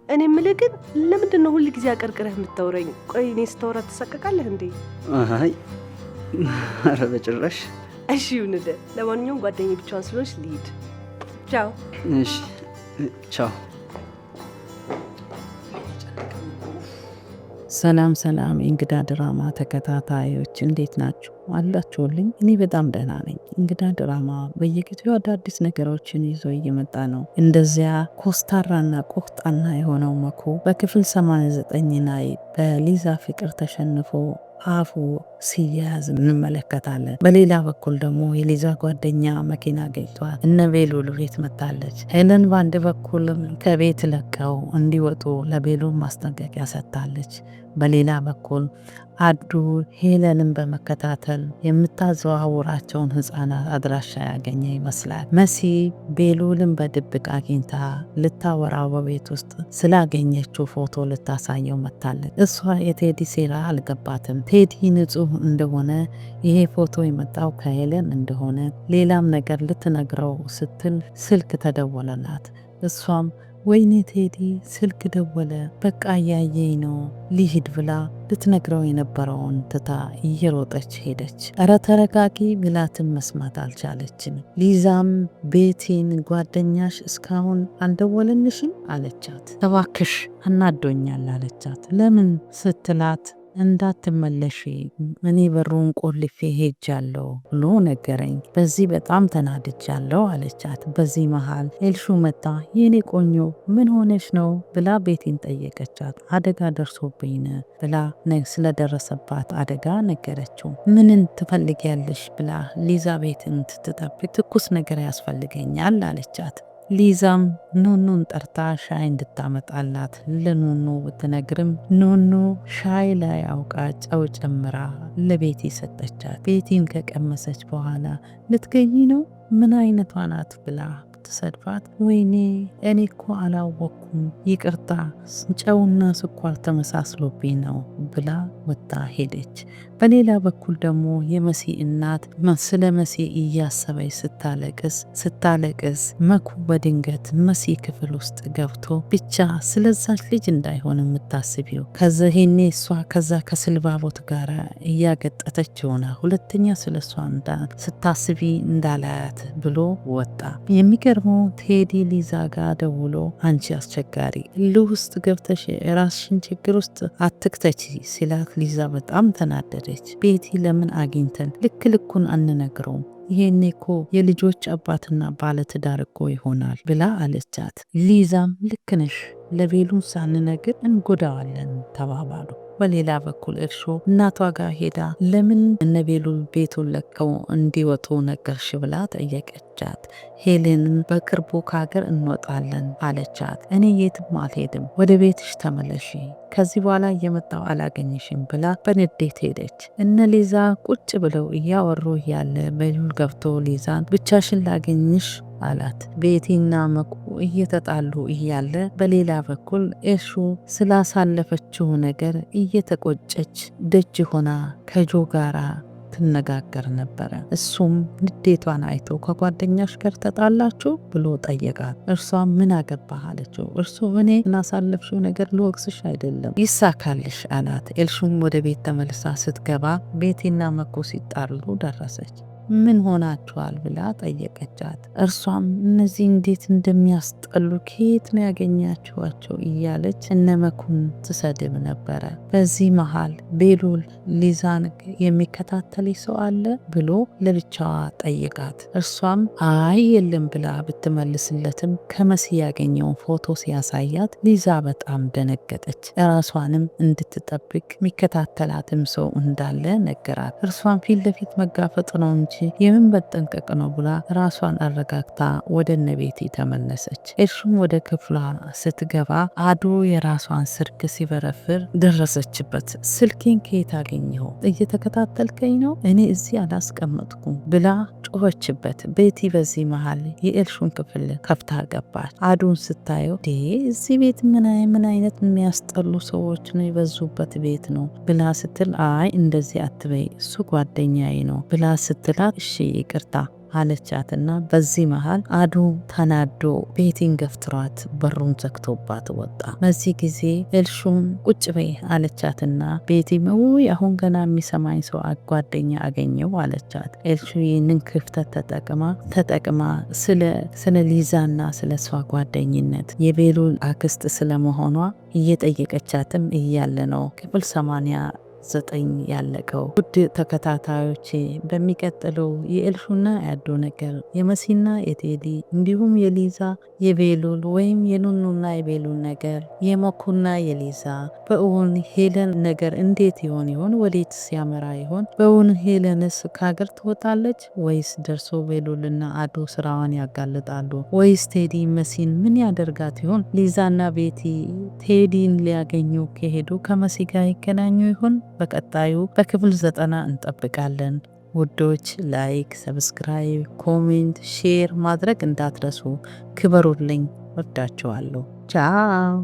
እኔ የምልህ ግን ለምንድን ነው ሁል ጊዜ አቀርቅረህ የምታወራኝ? ቆይ እኔ ስታወራ ትሰቀቃለህ እንዴ? አይ ኧረ በጭራሽ። እሺ ይሁንልህ። ለማንኛውም ጓደኛዬ ብቻዋን ስለሆነች ልሂድ። ቻው። እሺ ቻው። ሰላም ሰላም የእንግዳ ድራማ ተከታታዮች እንዴት ናችሁ? አላችሁልኝ? እኔ በጣም ደህና ነኝ። እንግዳ ድራማ በየጊዜው አዳዲስ ነገሮችን ይዞ እየመጣ ነው። እንደዚያ ኮስታራና ቆፍጣና የሆነው መኩ በክፍል 89 ላይ በሊዛ ፍቅር ተሸንፎ አፉ ሲያያዝ እንመለከታለን። በሌላ በኩል ደግሞ የሊዛ ጓደኛ መኪና ገጭቷት እነ ቤሉል ቤት መታለች። ሄለን በአንድ በኩል ከቤት ለቀው እንዲወጡ ለቤሉል ማስጠንቀቂያ ሰጥታለች። በሌላ በኩል አዱ ሄለንን በመከታተል የምታዘዋውራቸውን ህፃናት አድራሻ ያገኘ ይመስላል። መሲ ቤሉልን በድብቅ አግኝታ ልታወራው በቤት ውስጥ ስላገኘችው ፎቶ ልታሳየው መታለች። እሷ የቴዲ ሴራ አልገባትም። ቴዲ ንጹህ እንደሆነ ይሄ ፎቶ የመጣው ከሄለን እንደሆነ ሌላም ነገር ልትነግረው ስትል ስልክ ተደወለላት። እሷም ወይኔ ቴዲ ስልክ ደወለ፣ በቃ እያየኝ ነው ሊሂድ ብላ ልትነግረው የነበረውን ትታ እየሮጠች ሄደች። እረ ተረጋጊ ብላትን መስማት አልቻለችም። ሊዛም ቤቲን ጓደኛሽ እስካሁን አልደወለልሽም አለቻት። እባክሽ አናዶኛል አለቻት። ለምን ስትላት እንዳትመለሺ እኔ በሩን ቆልፌ ሄጃለሁ ብሎ ነገረኝ። በዚህ በጣም ተናድጃለሁ አለቻት። በዚህ መሃል ኤልሹ መጣ። የኔ ቆኞ ምን ሆነሽ ነው ብላ ቤቲን ጠየቀቻት። አደጋ ደርሶብኝ ብላ ስለደረሰባት አደጋ ነገረችው። ምንን ትፈልጊያለሽ ብላ ሊዛ ቤትን ትጠብቅ። ትኩስ ነገር ያስፈልገኛል አለቻት። ሊዛም ኑኑን ጠርታ ሻይ እንድታመጣላት ለኑኑ ብትነግርም ኑኑ ሻይ ላይ አውቃ ጨው ጨምራ ለቤቲ ሰጠቻት። ቤቲን ከቀመሰች በኋላ ልትገኝ ነው ምን አይነቷ ናት ብላ ትሰድባት። ወይኔ እኔ እኮ አላወቅኩም ይቅርታ፣ ጨውና ስኳር ተመሳስሎብኝ ነው ብላ ወጣ ሄደች። በሌላ በኩል ደግሞ የመሲ እናት ስለ መሲ እያሰበች ስታለቅስ መኩ በድንገት መሲ ክፍል ውስጥ ገብቶ ብቻ ስለዛች ልጅ እንዳይሆን የምታስቢው ከዚህኔ እሷ ከዛ ከስልባቦት ጋር እያገጠተች ሆነ ሁለተኛ ስለ እሷ ስታስቢ እንዳላያት ብሎ ወጣ። የሚገርመው ቴዲ ሊዛ ጋር ደውሎ አንቺ አስቸጋሪ እልህ ውስጥ ገብተሽ የራስሽን ችግር ውስጥ አትክተች ሲላት ሊዛ በጣም ተናደደች። ቤቲ ለምን አግኝተን ልኩን አንነግረውም? ይሄኔ እኮ የልጆች አባትና ባለትዳር እኮ ይሆናል ብላ አለቻት። ሊዛም ልክ ነሽ፣ ለቤሉን ሳንነግር እንጎዳዋለን ተባባሉ። በሌላ በኩል እርሾ እናቷ ጋር ሄዳ ለምን እነ ቤሉል ቤቱን ለቀው እንዲወጡ ነገርሽ ብላ ጠየቀቻት። ሄሌንን በቅርቡ ከሀገር እንወጣለን አለቻት። እኔ የትም አልሄድም፣ ወደ ቤትሽ ተመለሺ፣ ከዚህ በኋላ እየመጣው አላገኝሽም ብላ በንዴት ሄደች። እነ ሊዛ ቁጭ ብለው እያወሩ ያለ ቤሉል ገብቶ ሊዛን ብቻሽን ላገኝሽ አላት። ቤቲና መቁ እየተጣሉ እያለ በሌላ በኩል ኤሹ ስላሳለፈችው ነገር እየተቆጨች ደጅ ሆና ከጆ ጋራ ትነጋገር ነበረ። እሱም ንዴቷን አይቶ ከጓደኛሽ ጋር ተጣላችሁ ብሎ ጠየቃት። እርሷም ምን አገባህ አለችው። እርሱ እኔ እናሳለፍሽው ነገር ልወቅስሽ አይደለም ይሳካልሽ አላት። ኤልሹም ወደ ቤት ተመልሳ ስትገባ ቤቲና መኩ ሲጣሉ ደረሰች። ምን ሆናችኋል ብላ ጠየቀቻት። እርሷም እነዚህ እንዴት እንደሚያስጠሉ ከየት ነው ያገኛችኋቸው እያለች እነመኩን ትሰድብ ነበረ። በዚህ መሃል ቤሉል ሊዛን የሚከታተል ሰው አለ ብሎ ለብቻዋ ጠይቃት። እርሷም አይ የለም ብላ ብትመልስለትም ከመሲ ያገኘውን ፎቶ ሲያሳያት ሊዛ በጣም ደነገጠች። ራሷንም እንድትጠብቅ የሚከታተላትም ሰው እንዳለ ነገራት። እርሷም ፊት ለፊት መጋፈጥ ነው እንጂ የምን በጠንቀቅ ነው ብላ ራሷን አረጋግታ ወደ እነቤቲ ተመለሰች። እርሱም ወደ ክፍሏ ስትገባ አዶ የራሷን ስልክ ሲበረፍር ደረሰችበት። ስልኬን ከየት አገኘው? እየተከታተልከኝ ነው? እኔ እዚህ አላስቀመጥኩም ብላ ጮኸችበት። ቤቲ በዚህ መሃል የኤልሹን ክፍል ከፍታ ገባች። አዶን ስታየው እዚህ ቤት ምን አይነት የሚያስጠሉ ሰዎች ነው የበዙበት ቤት ነው ብላ ስትል አይ እንደዚህ አትበይ እሱ ጓደኛዬ ነው ብላ ስትላት እሺ ይቅርታ አለቻትና በዚህ መሃል አዱ ተናዶ ቤቲን ገፍትሯት በሩን ዘግቶባት ወጣ። በዚህ ጊዜ ኤልሹም ቁጭ በይ አለቻትና ቤቲም ውይ አሁን ገና የሚሰማኝ ሰው ጓደኛ አገኘው አለቻት። ኤልሹ ይህንን ክፍተት ተጠቅማ ስለ ሊዛና ስለ እሷ ጓደኝነት የቤሉል አክስት ስለመሆኗ እየጠየቀቻትም እያለ ነው ክፍል 89 ያለቀው። ውድ ተከታታዮቼ በሚቀጥለው የኤልሹና ያዶ ነገር የመሲና የቴዲ እንዲሁም የሊዛ የቤሉል ወይም የኑኑና የቤሉል ነገር የሞኩና የሊዛ በእውን ሄለን ነገር እንዴት ይሆን ወዴት ሲያመራ ይሆን? በእውን ሄለንስ ከሀገር ትወጣለች ወይስ ደርሶ ቤሉልና አዶ ስራዋን ያጋልጣሉ? ወይስ ቴዲ መሲን ምን ያደርጋት ይሆን? ሊዛና ቤቲ ቴዲን ሊያገኙ ከሄዱ ከመሲ ጋር ይገናኙ ይሆን? በቀጣዩ በክፍል 90 እንጠብቃለን። ውዶች ላይክ፣ ሰብስክራይብ፣ ኮሜንት፣ ሼር ማድረግ እንዳትረሱ። ክበሩልኝ። ወዳችኋለሁ። ቻው